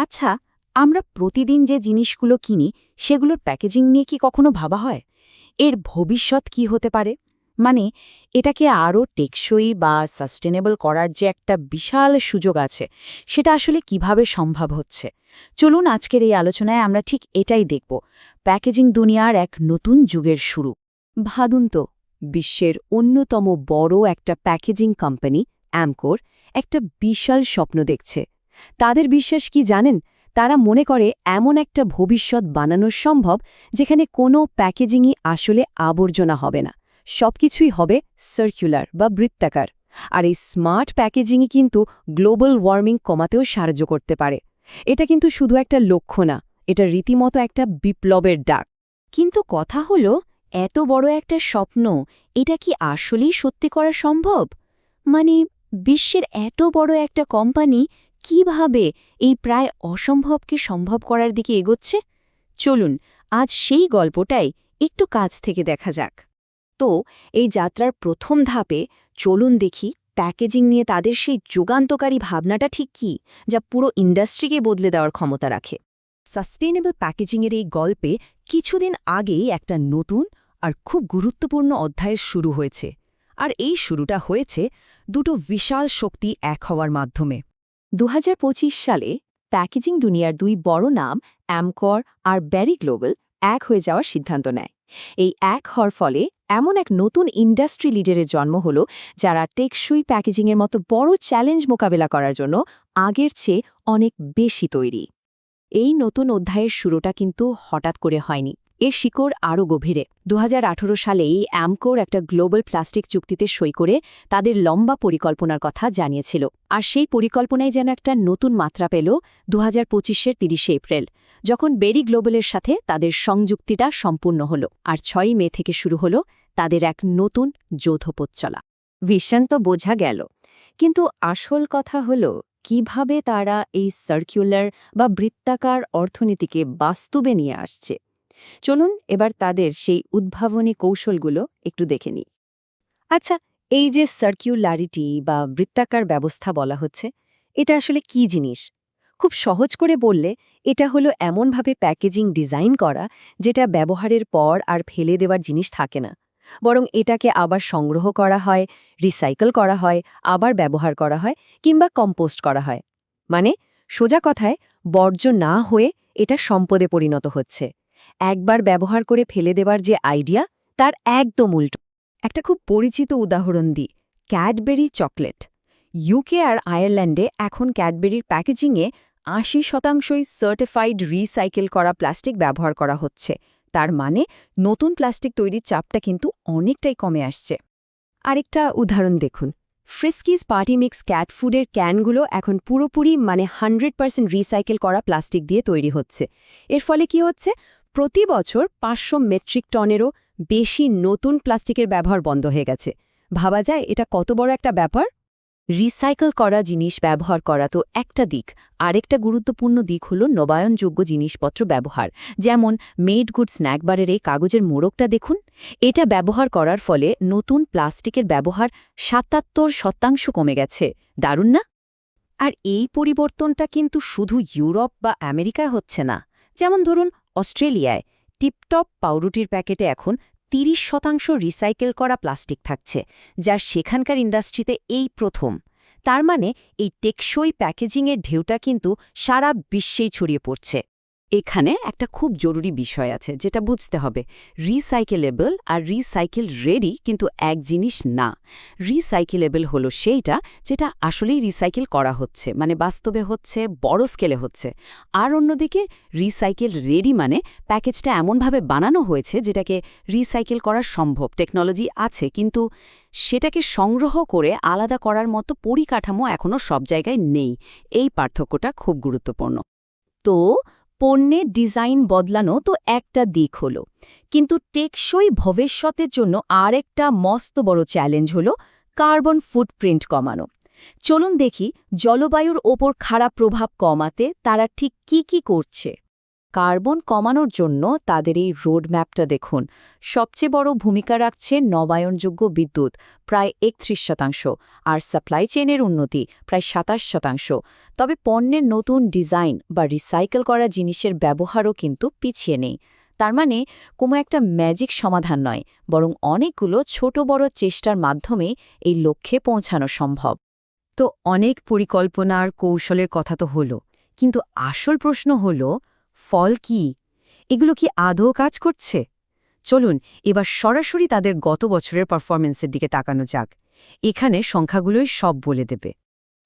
আচ্ছা, আমরা প্রতিদিন যে জিনিসগুলো কিনি সেগুলোর প্যাকেজিং নিয়ে কি কখনো ভাবা হয়? এর ভবিষ্যৎ কি হতে পারে? মানে, এটাকে আরও টেকসই বা সাস্টেনেবল করার যে একটা বিশাল সুযোগ আছে, সেটা আসলে কিভাবে সম্ভব হচ্ছে? চলুন আজকের এই আলোচনায় আমরা ঠিক এটাই দেখব। প্যাকেজিং দুনিয়ার এক নতুন যুগের শুরু। ভাবুন তো, বিশ্বের অন্যতম বড় একটা প্যাকেজিং কোম্পানি অ্যামকোর একটা বিশাল স্বপ্ন দেখছে। তাদের বিশ্বাস কি জানেন? তারা মনে করে এমন একটা ভবিষ্যৎ বানানো সম্ভব যেখানে কোনো প্যাকেজিংই আসলে আবর্জনা হবে না, সবকিছুই হবে সার্কুলার বা বৃত্তাকার। আর এই স্মার্ট প্যাকেজিংই কিন্তু গ্লোবাল ওয়ার্মিং কমাতেও সাহায্য করতে পারে। এটা কিন্তু শুধু একটা লক্ষ্য না, এটা রীতিমতো একটা বিপ্লবের ডাক। কিন্তু কথা হলো, এত বড় একটা স্বপ্ন, এটা কি আসলেই সত্যি করা সম্ভব? মানে, বিশ্বের এত বড় একটা কোম্পানি কিভাবে এই প্রায় অসম্ভবকে সম্ভব করার দিকে এগোচ্ছে? চলুন আজ সেই গল্পটাই একটু কাছ থেকে দেখা যাক। তো এই যাত্রার প্রথম ধাপে চলুন দেখি প্যাকেজিং নিয়ে তাদের সেই যুগান্তকারী ভাবনাটা ঠিক কী, যা পুরো ইন্ডাস্ট্রিকে বদলে দেওয়ার ক্ষমতা রাখে। সাস্টেইনেবল প্যাকেজিংয়ের এই গল্পে কিছুদিন আগেই একটা নতুন আর খুব গুরুত্বপূর্ণ অধ্যায়ের শুরু হয়েছে। আর এই শুরুটা হয়েছে দুটো বিশাল শক্তি এক হওয়ার মাধ্যমে। ২০২৫ সালে প্যাকেজিং দুনিয়ার দুই বড় নাম অ্যামকর আর ব্যারি গ্লোবাল এক হয়ে যাওয়ার সিদ্ধান্ত নেয়। এই এক হওয়ার ফলে এমন এক নতুন ইন্ডাস্ট্রি লিডারের জন্ম হল, যারা টেকসই প্যাকেজিংয়ের মতো বড় চ্যালেঞ্জ মোকাবেলা করার জন্য আগের চেয়ে অনেক বেশি তৈরি। এই নতুন অধ্যায়ের শুরুটা কিন্তু হঠাৎ করে হয়নি। এর শিকড় আরও গভীরে। ২০১৮ সালেই অ্যামকোর একটা গ্লোবাল প্লাস্টিক চুক্তিতে সই করে তাদের লম্বা পরিকল্পনার কথা জানিয়েছিল। আর সেই পরিকল্পনায় যেন একটা নতুন মাত্রা পেল ২০২৫-এর ৩০শে এপ্রিল, যখন বেরি গ্লোবালের সাথে তাদের সংযুক্তিটা সম্পূর্ণ হল। আর ৬ই মে থেকে শুরু হল তাদের এক নতুন যৌথ পথ চলা। ভিশন তো বোঝা গেল, কিন্তু আসল কথা হল কিভাবে তারা এই সার্কুলার বা বৃত্তাকার অর্থনীতিকে বাস্তবে নিয়ে আসছে। চলুন এবার তাদের সেই উদ্ভাবনী কৌশলগুলো একটু দেখে নিই। আচ্ছা, এই যে সার্কুলারিটি বা বৃত্তাকার ব্যবস্থা বলা হচ্ছে, এটা আসলে কি জিনিস? খুব সহজ করে বললে, এটা হলো এমনভাবে প্যাকেজিং ডিজাইন করা যেটা ব্যবহারের পর আর ফেলে দেওয়ার জিনিস থাকে না, বরং এটাকে আবার সংগ্রহ করা হয়, রিসাইকেল করা হয়, আবার ব্যবহার করা হয় কিংবা কম্পোস্ট করা হয়। মানে, সোজা কথায়, বর্জ্য না হয়ে এটা সম্পদে পরিণত হচ্ছে। একবার ব্যবহার করে ফেলে দেওয়ার যে আইডিয়া, তার একদম উল্টো। একটা খুব পরিচিত উদাহরণ দিই, ক্যাডবেরি চকলেট। ইউকে আর আয়ারল্যান্ডে এখন ক্যাডবেরির প্যাকেজিংয়ে ৮০%ই সার্টিফাইড রিসাইকেল করা প্লাস্টিক ব্যবহার করা হচ্ছে। তার মানে নতুন প্লাস্টিক তৈরির চাপটা কিন্তু অনেকটাই কমে আসছে। আরেকটা উদাহরণ দেখুন, ফ্রিস্কিজ পার্টি মিক্স ক্যাট ফুডের ক্যানগুলো এখন পুরোপুরি 100% রিসাইকেল করা প্লাস্টিক দিয়ে তৈরি হচ্ছে। এর ফলে কি হচ্ছে? প্রতি বছর ৫০০ মেট্রিক টনেরও বেশি নতুন প্লাস্টিকের ব্যবহার বন্ধ হয়ে গেছে। ভাবা যায় এটা কত বড় একটা ব্যাপার? রিসাইকেল করা জিনিস ব্যবহার করা তো একটা দিক, আরেকটা গুরুত্বপূর্ণ দিক হল নবায়নযোগ্য জিনিসপত্র ব্যবহার। যেমন মেড গুড স্ন্যাকবারের এই কাগজের মোড়কটা দেখুন, এটা ব্যবহার করার ফলে নতুন প্লাস্টিকের ব্যবহার ৭৭% কমে গেছে। দারুণ না? আর এই পরিবর্তনটা কিন্তু শুধু ইউরোপ বা আমেরিকায় হচ্ছে না। যেমন ধরুন, অস্ট্রেলিয়ায় টিপটপ পাউরুটির প্যাকেটে এখন ৩০% রিসাইকেল করা প্লাস্টিক থাকছে, যা সেখানকার ইন্ডাস্ট্রিতে এই প্রথম। তার মানে এই টেকসই প্যাকেজিংয়ের ঢেউটা কিন্তু সারা বিশ্বেই ছড়িয়ে পড়ছে। এখানে একটা খুব জরুরি বিষয় আছে যেটা বুঝতে হবে, রিসাইকেলেবল আর রিসাইকেল রেডি কিন্তু এক জিনিস না। রিসাইকেলেবল হলো সেইটা যেটা আসলেই রিসাইকেল করা হচ্ছে, মানে বাস্তবে হচ্ছে, বড় স্কেলে হচ্ছে। আর অন্যদিকে রিসাইকেল রেডি মানে প্যাকেজটা এমনভাবে বানানো হয়েছে যেটাকে রিসাইকেল করা সম্ভব, টেকনোলজি আছে, কিন্তু সেটাকে সংগ্রহ করে আলাদা করার মতো পরিকাঠামো এখনও সব জায়গায় নেই। এই পার্থক্যটা খুব গুরুত্বপূর্ণ। তো পণ্যের ডিজাইন বদলানো তো একটা দিক হলো, কিন্তু টেকসই ভবিষ্যতের জন্য আরেকটা মস্ত বড় চ্যালেঞ্জ হলো কার্বন ফুটপ্রিন্ট কমানো। চলুন দেখি জলবায়ুর ওপর খারাপ প্রভাব কমাতে তারা ঠিক কি করছে। কার্বন কমানোর জন্য তাদের এই রোডম্যাপটা দেখুন। সবচেয়ে বড় ভূমিকা রাখছে নবায়নযোগ্য বিদ্যুৎ, প্রায় ৩১%, আর সাপ্লাই চেইনের উন্নতি, প্রায় ২৭%। তবে পণ্যের নতুন ডিজাইন বা রিসাইকেল করা জিনিসের ব্যবহারও কিন্তু পিছিয়ে নেই। তার মানে কোনো একটা ম্যাজিক সমাধান নয়, বরং অনেকগুলো ছোট বড় চেষ্টার মাধ্যমে এই লক্ষ্যে পৌঁছানো সম্ভব। তো অনেক পরিকল্পনার কৌশলের কথা তো হলো, কিন্তু আসল প্রশ্ন হলো, ফল কি? এগুলো কি আদৌ কাজ করছে? চলুন এবার সরাসরি তাদের গত বছরের পারফরমেন্সের দিকে তাকানো যাক। এখানে সংখ্যাগুলোই সব বলে দেবে।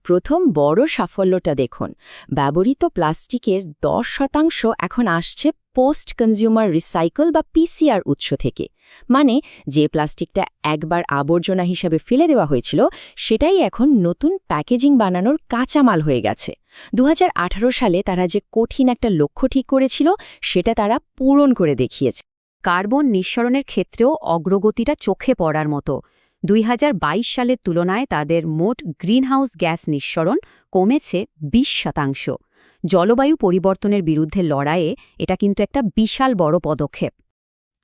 প্রথম বড় সাফল্যটা দেখুন, ব্যবহৃত প্লাস্টিকের ১০% এখন আসছে পোস্ট কনজিউমার রিসাইকেল বা পিসিআর উৎস থেকে। মানে যে প্লাস্টিকটা একবার আবর্জনা হিসাবে ফেলে দেওয়া হয়েছিল, সেটাই এখন নতুন প্যাকেজিং বানানোর কাঁচামাল হয়ে গেছে। ২০১৮ সালে তারা যে কঠিন একটা লক্ষ্য ঠিক করেছিল, সেটা তারা পূরণ করে দেখিয়েছে। কার্বন নিঃসরণের ক্ষেত্রেও অগ্রগতিটা চোখে পড়ার মতো। ২০২২ সালের তুলনায় তাদের মোট গ্রিনহাউস গ্যাস নিঃসরণ কমেছে ২০%। জলবায়ু পরিবর্তনের বিরুদ্ধে লড়াইয়ে এটা কিন্তু একটা বিশাল বড় পদক্ষেপ।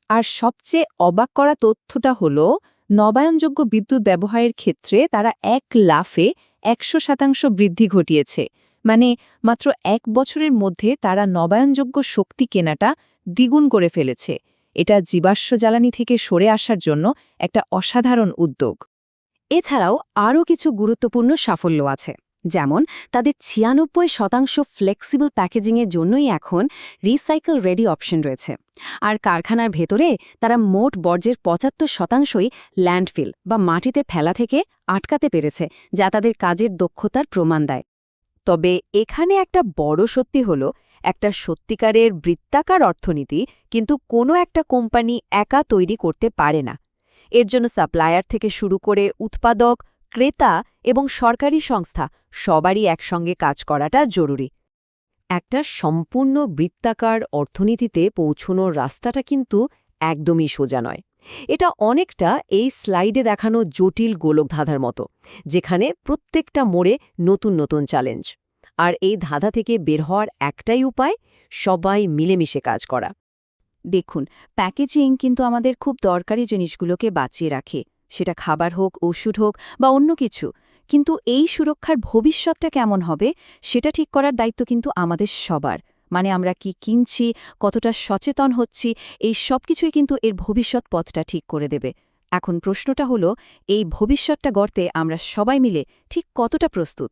আর সবচেয়ে অবাক করা তথ্যটা হলো, নবায়নযোগ্য বিদ্যুৎ ব্যবহারের ক্ষেত্রে তারা এক লাফে ১০০% বৃদ্ধি ঘটিয়েছে। মানে মাত্র ১ বছরের মধ্যে তারা নবায়নযোগ্য শক্তি কেনাটা দ্বিগুণ করে ফেলেছে। এটা জীবাশ্ম জ্বালানি থেকে সরে আসার জন্য একটা অসাধারণ উদ্যোগ। এছাড়াও আরও কিছু গুরুত্বপূর্ণ সাফল্য আছে, যেমন তাদের ৯৬% ফ্লেক্সিবল প্যাকেজিংয়ের জন্যই এখন রিসাইকেল রেডি অপশন রয়েছে। আর কারখানার ভেতরে তারা মোট বর্জ্যের ৭৫%ই ল্যান্ডফিল বা মাটিতে ফেলা থেকে আটকাতে পেরেছে, যা তাদের কাজের দক্ষতার প্রমাণ দেয়। তবে এখানে একটা বড় সত্যি হলো, একটা সত্যিকারের বৃত্তাকার অর্থনীতি কিন্তু কোনো একটা কোম্পানি একা তৈরি করতে পারে না। এর জন্য সাপ্লায়ার থেকে শুরু করে উৎপাদক, ক্রেতা এবং সরকারি সংস্থা সবারই একসঙ্গে কাজ করাটা জরুরি। একটা সম্পূর্ণ বৃত্তাকার অর্থনীতিতে পৌঁছনোর রাস্তাটা কিন্তু একদমই সোজা নয়। এটা অনেকটা এই স্লাইডে দেখানো জটিল গোলকধাঁধার মতো, যেখানে প্রত্যেকটা মোড়ে নতুন নতুন চ্যালেঞ্জ। আর এই ধাঁধা থেকে বের হওয়ার একটাই উপায়, সবাই মিলেমিশে কাজ করা। দেখুন, প্যাকেজিং কিন্তু আমাদের খুব দরকারি জিনিসগুলোকে বাঁচিয়ে রাখে, সেটা খাবার হোক, ওষুধ হোক বা অন্য কিছু। কিন্তু এই সুরক্ষার ভবিষ্যৎটা কেমন হবে, সেটা ঠিক করার দায়িত্ব কিন্তু আমাদের সবার। মানে আমরা কি কিনছি, কতটা সচেতন হচ্ছি, এই সব কিছুই কিন্তু এর ভবিষ্যৎ পথটা ঠিক করে দেবে। এখন প্রশ্নটা হলো, এই ভবিষ্যৎটা গড়তে আমরা সবাই মিলে ঠিক কতটা প্রস্তুত?